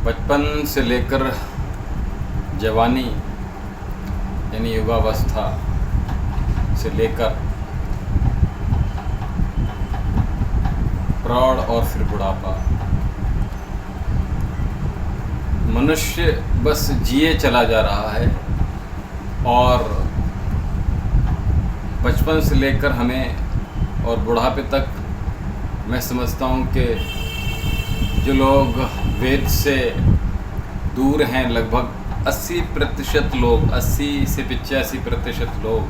बचपन से लेकर जवानी यानी युवावस्था से लेकर प्रौढ़ और फिर बुढ़ापा, मनुष्य बस जिए चला जा रहा है। और बचपन से लेकर हमें और बुढ़ापे तक मैं समझता हूँ कि जो लोग वेद से दूर हैं, लगभग 80% लोग, 80 से 85% लोग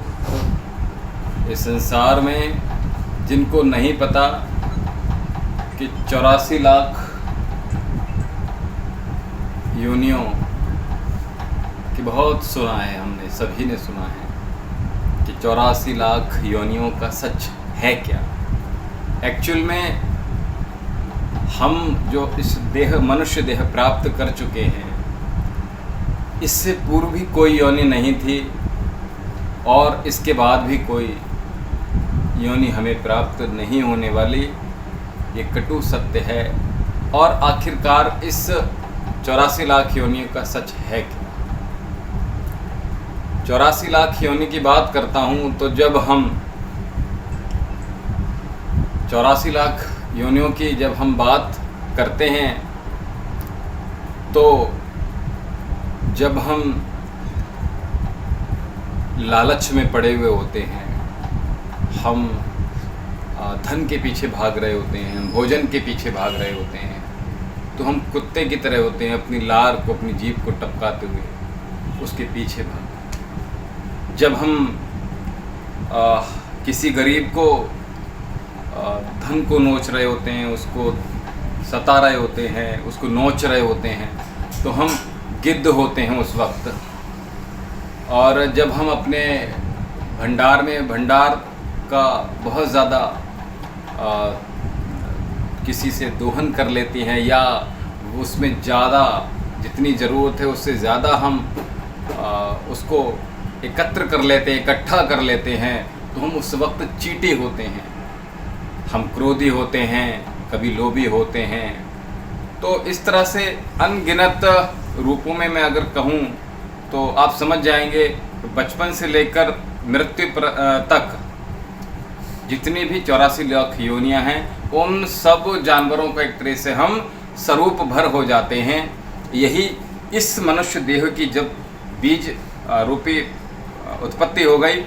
इस संसार में, जिनको नहीं पता कि 84 लाख योनियों की, बहुत सुना है हमने, सभी ने सुना है कि 84 लाख योनियों का सच है क्या। एक्चुअल में हम जो इस देह, मनुष्य देह प्राप्त कर चुके हैं, इससे पूर्व भी कोई योनि नहीं थी और इसके बाद भी कोई योनि हमें प्राप्त नहीं होने वाली। ये कटु सत्य है। और आखिरकार इस 84 लाख योनियों का सच है क्या। 84 लाख योनि की बात करता हूँ तो जब हम 84 लाख योनियों की जब हम बात करते हैं तो जब हम लालच में पड़े हुए होते हैं, हम धन के पीछे भाग रहे होते हैं, हम भोजन के पीछे भाग रहे होते हैं, तो हम कुत्ते की तरह होते हैं, अपनी लार को, अपनी जीभ को टपकाते हुए उसके पीछे भाग। जब हम किसी गरीब को धन को नोच रहे होते हैं, उसको सता रहे होते हैं, उसको नोच रहे होते हैं, तो हम गिद्ध होते हैं उस वक्त। और जब हम अपने भंडार का बहुत ज़्यादा किसी से दोहन कर लेते हैं या उसमें ज़्यादा जितनी ज़रूरत है उससे ज़्यादा हम उसको एकत्र कर लेते हैं, इकट्ठा कर लेते हैं, तो हम उस वक्त चीटे होते हैं। हम क्रोधी होते हैं, कभी लोभी होते हैं। तो इस तरह से अनगिनत रूपों में मैं अगर कहूँ तो आप समझ जाएंगे, बचपन से लेकर मृत्यु तक जितनी भी 84 लाख योनियाँ हैं, उन सब जानवरों का एक तरह से हम स्वरूप भर हो जाते हैं। यही इस मनुष्य देह की जब बीज रूपी उत्पत्ति हो गई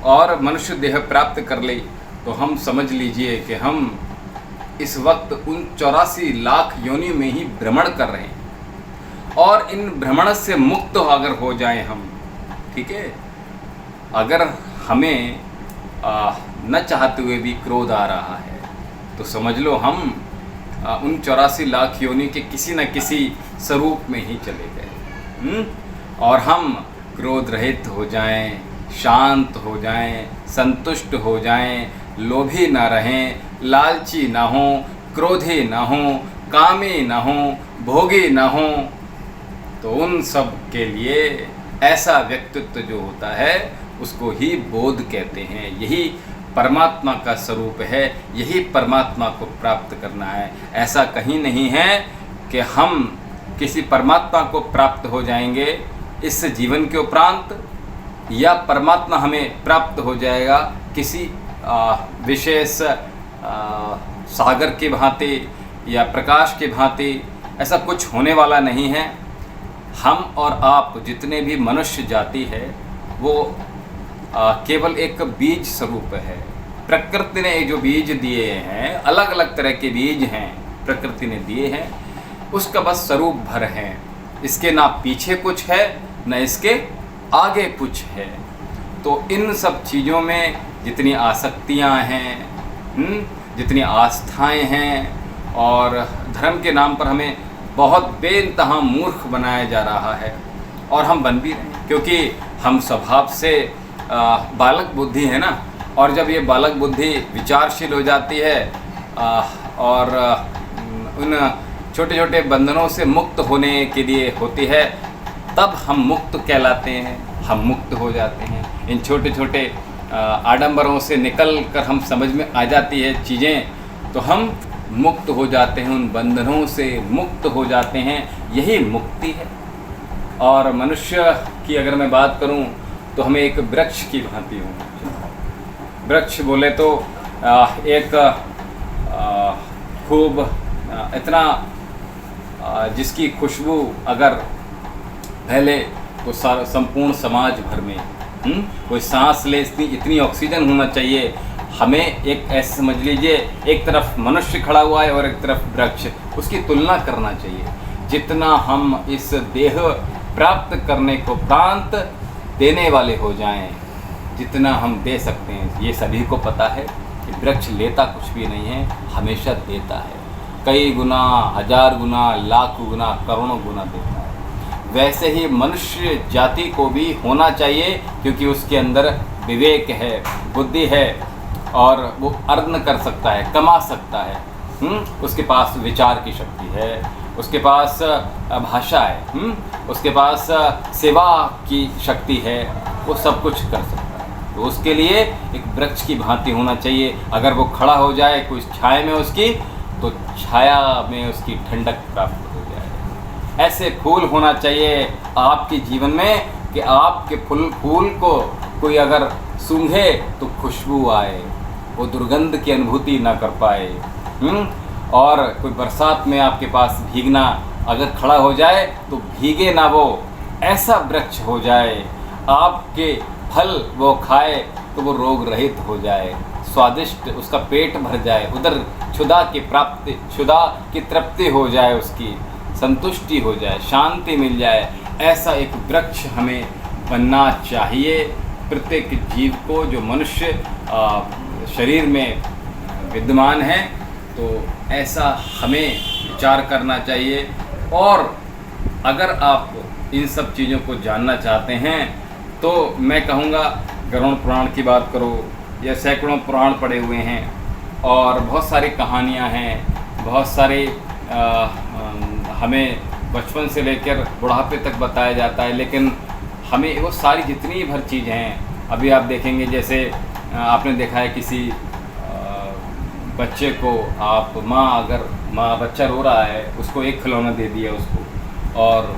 और मनुष्य देह प्राप्त कर ली, तो हम समझ लीजिए कि हम इस वक्त उन 84 लाख योनियों में ही भ्रमण कर रहे हैं। और इन भ्रमण से मुक्त अगर हो जाएं हम, ठीक है, अगर हमें न चाहते हुए भी क्रोध आ रहा है, तो समझ लो हम उन 84 लाख योनि के किसी न किसी स्वरूप में ही चले गए। और हम क्रोध रहित हो जाएं, शांत हो जाएं, संतुष्ट हो जाएं, लोभी ना रहें, लालची ना हो, क्रोधी ना हो, कामी ना हो, भोगी ना हो। तो उन सब के लिए ऐसा व्यक्तित्व जो होता है उसको ही बोध कहते हैं। यही परमात्मा का स्वरूप है, यही परमात्मा को प्राप्त करना है। ऐसा कहीं नहीं है कि हम किसी परमात्मा को प्राप्त हो जाएंगे इस जीवन के उपरांत, या परमात्मा हमें प्राप्त हो जाएगा किसी विशेष सागर की भांति या प्रकाश की भांति। ऐसा कुछ होने वाला नहीं है। हम और आप जितने भी मनुष्य जाति है वो केवल एक बीज स्वरूप है। प्रकृति ने जो बीज दिए हैं, अलग अलग तरह के बीज हैं, प्रकृति ने दिए हैं, उसका बस स्वरूप भर है। इसके ना पीछे कुछ है, न इसके आगे कुछ है। तो इन सब चीज़ों में जितनी आसक्तियां हैं, जितनी आस्थाएं हैं, और धर्म के नाम पर हमें बहुत बेइंतहा मूर्ख बनाया जा रहा है, और हम बन भी रहे हैं, क्योंकि हम स्वभाव से बालक बुद्धि है ना। और जब ये बालक बुद्धि विचारशील हो जाती है और उन छोटे छोटे बंधनों से मुक्त होने के लिए होती है, तब हम मुक्त कहलाते हैं, हम मुक्त हो जाते हैं। इन छोटे छोटे आडंबरों से निकल कर हम समझ में आ जाती है चीज़ें, तो हम मुक्त हो जाते हैं, उन बंधनों से मुक्त हो जाते हैं, यही मुक्ति है। और मनुष्य की अगर मैं बात करूं तो हमें एक वृक्ष की भांति होना चाहिए। वृक्ष बोले तो एक खूब इतना जिसकी खुशबू अगर फैले तो संपूर्ण समाज भर में कोई सांस ले, इतनी ऑक्सीजन होना चाहिए। हमें एक ऐसे समझ लीजिए, एक तरफ मनुष्य खड़ा हुआ है और एक तरफ वृक्ष, उसकी तुलना करना चाहिए। जितना हम इस देह प्राप्त करने को प्रांत देने वाले हो जाएं, जितना हम दे सकते हैं, ये सभी को पता है कि वृक्ष लेता कुछ भी नहीं है, हमेशा देता है। कई गुना, 1000 गुना, लाख गुना, करोड़ों गुना देता है। वैसे ही मनुष्य जाति को भी होना चाहिए, क्योंकि उसके अंदर विवेक है, बुद्धि है और वो अर्जन कर सकता है, कमा सकता है। उसके पास विचार की शक्ति है, उसके पास भाषा है, उसके पास सेवा की शक्ति है, वो सब कुछ कर सकता है। तो उसके लिए एक वृक्ष की भांति होना चाहिए। अगर वो खड़ा हो जाए कोई छाया में उसकी, तो छाया में उसकी ठंडक प्राप्त हो जाए। ऐसे फूल होना चाहिए आपके जीवन में कि आपके फूल को कोई अगर सूंघे तो खुशबू आए, वो दुर्गंध की अनुभूति ना कर पाए। और कोई बरसात में आपके पास भीगना अगर खड़ा हो जाए तो भीगे ना, वो ऐसा वृक्ष हो जाए। आपके फल वो खाए तो वो रोग रहित हो जाए, स्वादिष्ट उसका पेट भर जाए, उधर क्षुधा की तृप्ति हो जाए, उसकी संतुष्टि हो जाए, शांति मिल जाए। ऐसा एक वृक्ष हमें बनना चाहिए प्रत्येक जीव को, जो मनुष्य शरीर में विद्यमान है। तो ऐसा हमें विचार करना चाहिए। और अगर आप इन सब चीज़ों को जानना चाहते हैं तो मैं कहूँगा गरुड़ पुराण की बात करो, या सैकड़ों पुराण पड़े हुए हैं और बहुत सारी कहानियाँ हैं, बहुत सारे हमें बचपन से लेकर बुढ़ापे तक बताया जाता है। लेकिन हमें वो सारी जितनी भर चीज़ हैं, अभी आप देखेंगे जैसे आपने देखा है किसी बच्चे को आप अगर बच्चा रो रहा है, उसको एक खिलौना दे दिया उसको, और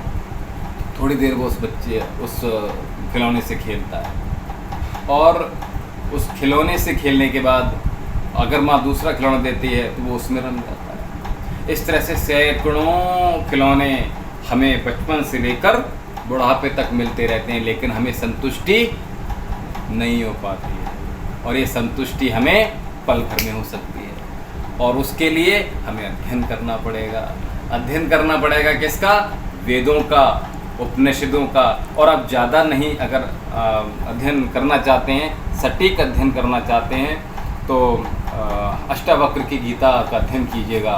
थोड़ी देर वो उस खिलौने से खेलता है, और उस खिलौने से खेलने के बाद अगर माँ दूसरा खिलौना देती है तो वो उसमें रम जाता है। इस तरह से सैकड़ों खिलौने हमें बचपन से लेकर बुढ़ापे तक मिलते रहते हैं, लेकिन हमें संतुष्टि नहीं हो पाती है। और ये संतुष्टि हमें पल भर में हो सकती है, और उसके लिए हमें अध्ययन करना पड़ेगा। अध्ययन करना पड़ेगा किसका? वेदों का, उपनिषदों का। और आप ज़्यादा नहीं अगर अध्ययन करना चाहते हैं, सटीक अध्ययन करना चाहते हैं, तो अष्टावक्र की गीता का अध्ययन कीजिएगा।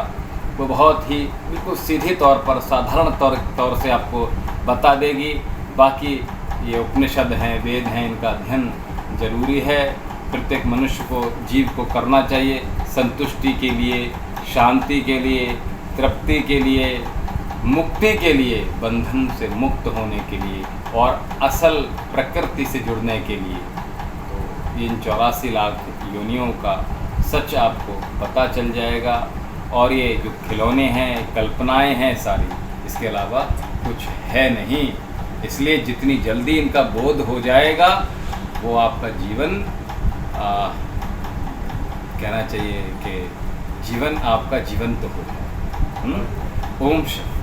वो बहुत ही बिल्कुल सीधे तौर पर, साधारण तौर से आपको बता देगी। बाकी ये उपनिषद हैं, वेद हैं, इनका अध्ययन ज़रूरी है। प्रत्येक मनुष्य को, जीव को करना चाहिए, संतुष्टि के लिए, शांति के लिए, तृप्ति के लिए, मुक्ति के लिए, बंधन से मुक्त होने के लिए और असल प्रकृति से जुड़ने के लिए। तो इन 84 लाख योनियों का सच आपको पता चल जाएगा। और ये जो खिलौने हैं, कल्पनाएं हैं सारी, इसके अलावा कुछ है नहीं। इसलिए जितनी जल्दी इनका बोध हो जाएगा, वो आपका जीवन कहना चाहिए कि जीवन आपका जीवंत हो। ओम शांति।